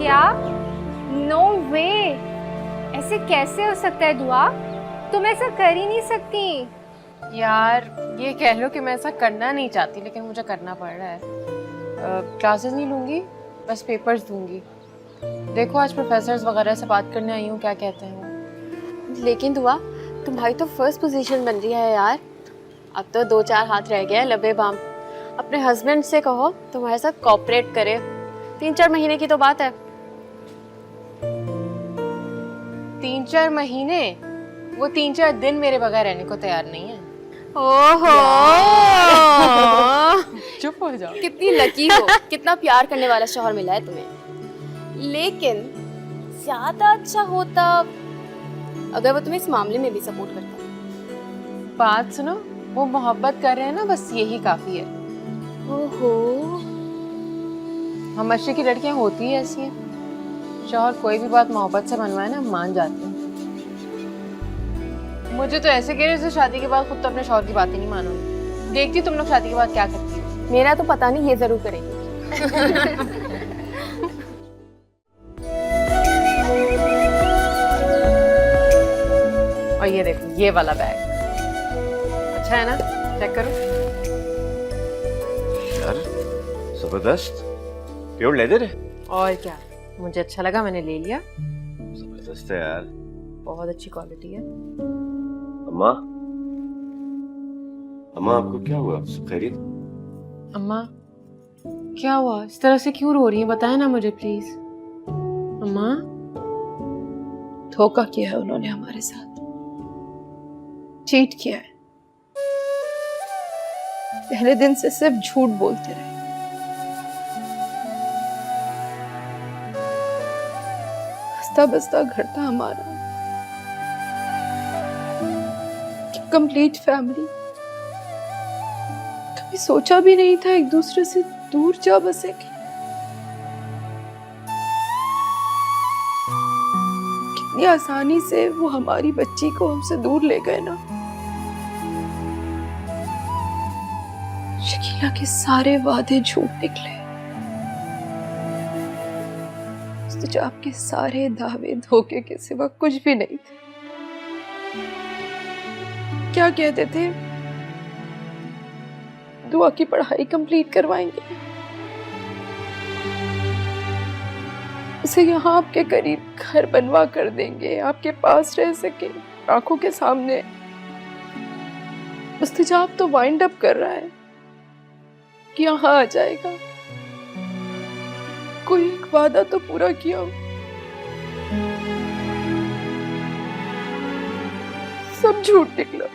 क्या? नो वे, ऐसे कैसे हो सकता है दुआ? तुम ऐसा कर ही नहीं सकती। यार ये कह लो कि मैं ऐसा करना नहीं चाहती लेकिन मुझे करना पड़ रहा है। क्लासेस नहीं लूँगी, बस पेपर्स दूंगी। देखो आज प्रोफेसर्स वगैरह से बात करने आई हूँ, क्या कहते हैं वो। लेकिन दुआ, तुम्हारी तो फर्स्ट पोजीशन बन रही है यार। अब तो 2-4 हाथ रह गए हैं लबे बाम। अपने हस्बैंड से कहो तुम्हारे साथ कोऑपरेट करे। 3-4 महीने की तो बात है। 3-4 महीने? वो 3-4 दिन मेरे बगैर रहने को तैयार नहीं है। ओहो चुप हो जाओ। कितनी लकी हो, कितना प्यार करने वाला शौहर मिला है तुम्हें। लेकिन ज्यादा अच्छा होता अगर वो तुम्हें इस मामले में भी सपोर्ट करता। बात सुनो, वो मोहब्बत कर रहे हैं ना, बस यही काफी है। ओहो, हम मशरे की लड़कियां होती ही ऐसी हैं। शौहर कोई भी बात मोहब्बत से मनवाए ना, मान जाते हैं। मुझे तो ऐसे कह रहे जैसे शादी के बाद खुद तो अपने शौहर की बातें नहीं मानोगी। देखती तुम लोग शादी के बाद क्या करती हो। मेरा तो पता नहीं, ये जरूर करेगी। और ये देखो, ये वाला बैग अच्छा है ना, चेक करो। यार जबरदस्त, प्योर लेदर है। और क्या, मुझे अच्छा लगा, मैंने ले लिया। जबरदस्त है यार, बहुत अच्छी क्वालिटी है। अम्मा अम्मा आपको क्या हुआ, सब खैरियत? अम्मा क्या हुआ, इस तरह से क्यों रो रही हैं, बताएं ना मुझे प्लीज। अम्मा धोखा किया है उन्होंने हमारे साथ, चीट किया है। पहले दिन से सिर्फ झूठ बोलते रहे। हंसता बसता घर था हमारा, कंप्लीट फैमिली। कभी सोचा भी नहीं था एक दूसरे से दूर जा बसेंगे। कितनी आसानी से वो हमारी बच्ची को हमसे दूर ले गए ना। शकीला के सारे वादे झूठ निकले, इस्तिजाब के सारे दावे धोखे के सिवा कुछ भी नहीं थे। क्या कहते थे, दुआ की पढ़ाई कंप्लीट करवाएंगे, उसे यहाँ आपके करीब घर बनवा कर देंगे, आपके पास रह सके, आंखों के सामने। इस्तिजाब तो वाइंड अप कर रहा है कि यहाँ आ जाएगा। कोई एक वादा तो पूरा किया हो। सब झूठ निकला।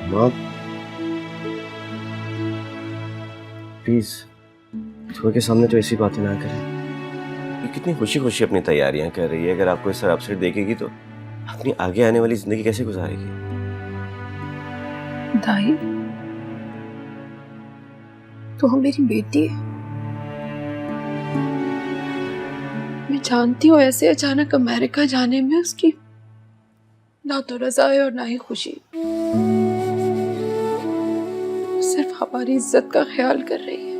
माँ प्लीज धुआ के सामने तो ऐसी बातें ना करें। ये कितनी खुशी खुशी अपनी तैयारियां कर रही है, अगर आपको इस तरह अपसेट देखेगी तो अपनी आगे आने वाली जिंदगी कैसे गुजारेगी? दाई, तो हम मेरी बेटी है। मैं जानती हूँ ऐसे अचानक अमेरिका जाने में उसकी ना तो रजा है और ना ही खुशी। सिर्फ हमारी इज्जत का ख्याल कर रही है,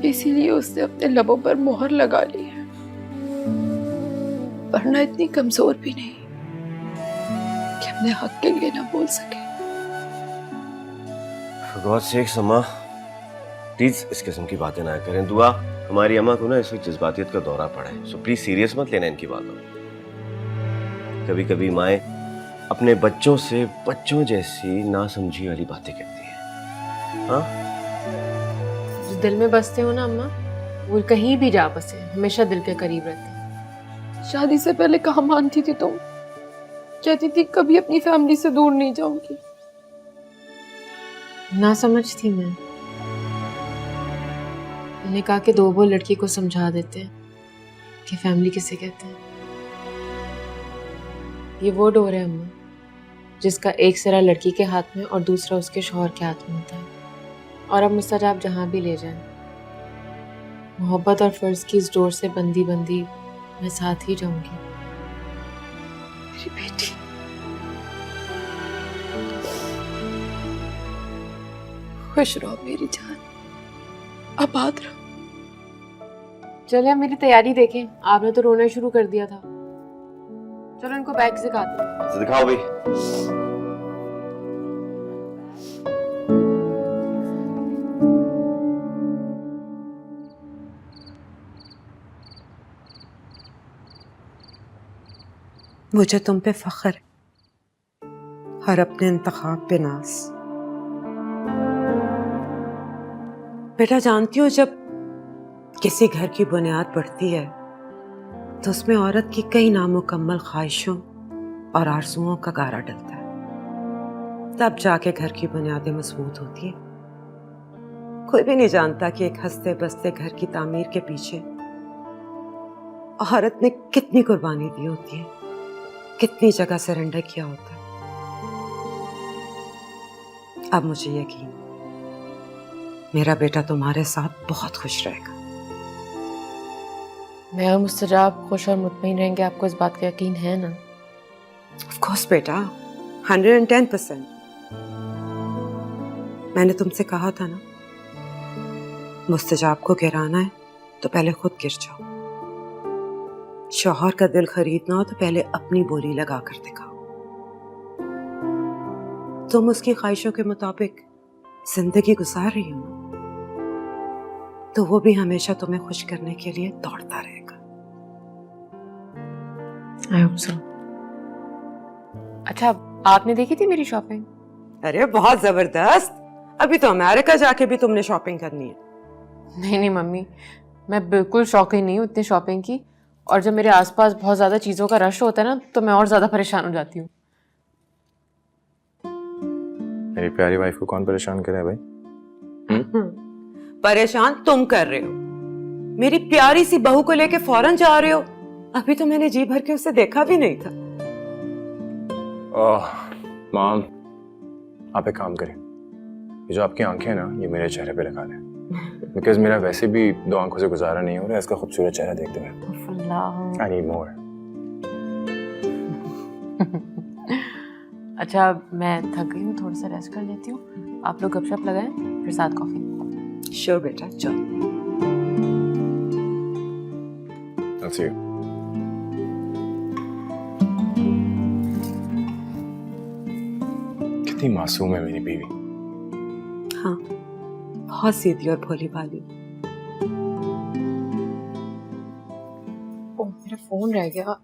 इसीलिए उसने अपने लबों पर मोहर लगा ली है, वरना इतनी कमजोर भी नहीं कि अपने हक के लिए ना बोल सके। For God's sake, अम्मा प्लीज इस किस्म की बातें ना करें। दुआ, हमारी अम्मा को ना इस वक्त जज्बातियत का दौरा पड़ा है, सो प्लीज सीरियस मत लेना इनकी बातों। कभी कभी माएँ अपने बच्चों से बच्चों जैसी नासमझी वाली बातें करती हैं। हाँ, जो दिल में बसते हो ना अम्मा, वो कहीं भी जा बसे, हमेशा दिल के करीब रहते हैं। शादी से पहले कहाँ मानती थी तुम? कहती थी कभी अपनी फैमिली से दूर नहीं जाऊंगी। ना समझती मैं। मैंने कहा कि दो वो लड़की को समझा देते हैं कि फैमिली किसे कहते हैं। ये वो डोर है अम्मा, जिसका एक सिरा लड़की के हाथ में और दूसरा उसके शौहर के हाथ में होता है। और अब मुस्तजाब जहां भी ले जाएं, मोहब्बत और फर्ज की इस डोर से बंदी बंदी मैं साथ ही जाऊंगी। मेरी बेटी, खुश रहो मेरी जान, आबाद रहो। चले अब मेरी तैयारी देखें, आपने तो रोना शुरू कर दिया था। चलो इनको बैग सिखाते हैं। तो दिखाओ भाई। मुझे तुम पे फख्र है और अपने इंतखाब पे नाज। बेटा जानती हो, जब किसी घर की बुनियाद बढ़ती है तो उसमें औरत की कई नामुकम्मल ख्वाहिशों और आरज़ुओं का गारा डलता है, तब जाके घर की बुनियादें मजबूत होती है। कोई भी नहीं जानता कि एक हंसते बसते घर की तामीर के पीछे औरत ने कितनी कुर्बानी दी होती है, कितनी जगह सरेंडर किया होता है। अब मुझे यकीन, मेरा बेटा तुम्हारे साथ बहुत खुश रहेगा। मैं और मुस्तजाब खुश और मुतमईन रहेंगे, आपको इस बात का यकीन है ना? ऑफ कोर्स बेटा, 110%। मैंने तुमसे कहा था ना, मुस्तजाब को गिराना है तो पहले खुद गिर जाओ। शौहर का दिल खरीदना हो तो पहले अपनी बोली लगा कर दिखाओ। तुम उसकी ख्वाहिशों के मुताबिक जिंदगी गुजार रही हो ना, तो वो भी हमेशा तुम्हें खुश करने के लिए दौड़ता रहेगा। I hope so. अच्छा, आपने देखी थी मेरी शॉपिंग? अरे बहुत जबरदस्त। अभी तो अमेरिका जाके भी तुमने शॉपिंग करनी है। नहीं नहीं मम्मी, मैं बिल्कुल शौकीन नहीं हूँ इतनी शॉपिंग की, और जब मेरे आसपास बहुत ज़्यादा चीज़ों का रश होता है ना, तो मैं और ज़्यादा परेशान हो जाती हूँ। मेरी प्यारी वाइफ को कौन परेशान करे भाई? परेशान तुम कर रहे हो। मेरी प्यारी सी बहू को लेके फौरन जा रहे हो। अभी तो मैंने जी भर के उसे देखा भी नहीं था। ओह मॉम, आप एक काम करें, ये जो आपकी आंखें हैं ना, ये मेरे चेहरे पे लगा लें, बिकॉज मेरा वैसे भी दो आंखों से गुजारा नहीं हो रहा है इसका खूबसूरत चेहरा देखते हुए। I need more. अच्छा, मैं थक गई हूँ, थोड़ा सा रेस्ट कर लेती हूँ। आप लोग गपशप लगाएं, फिर साथ कॉफी। श्योर बेटा, चलो। I'll see you. कितनी मासूम है मेरी बीवी। हाँ, बहुत सीधी और भोली भाली। ओह, मेरा फोन रह गया।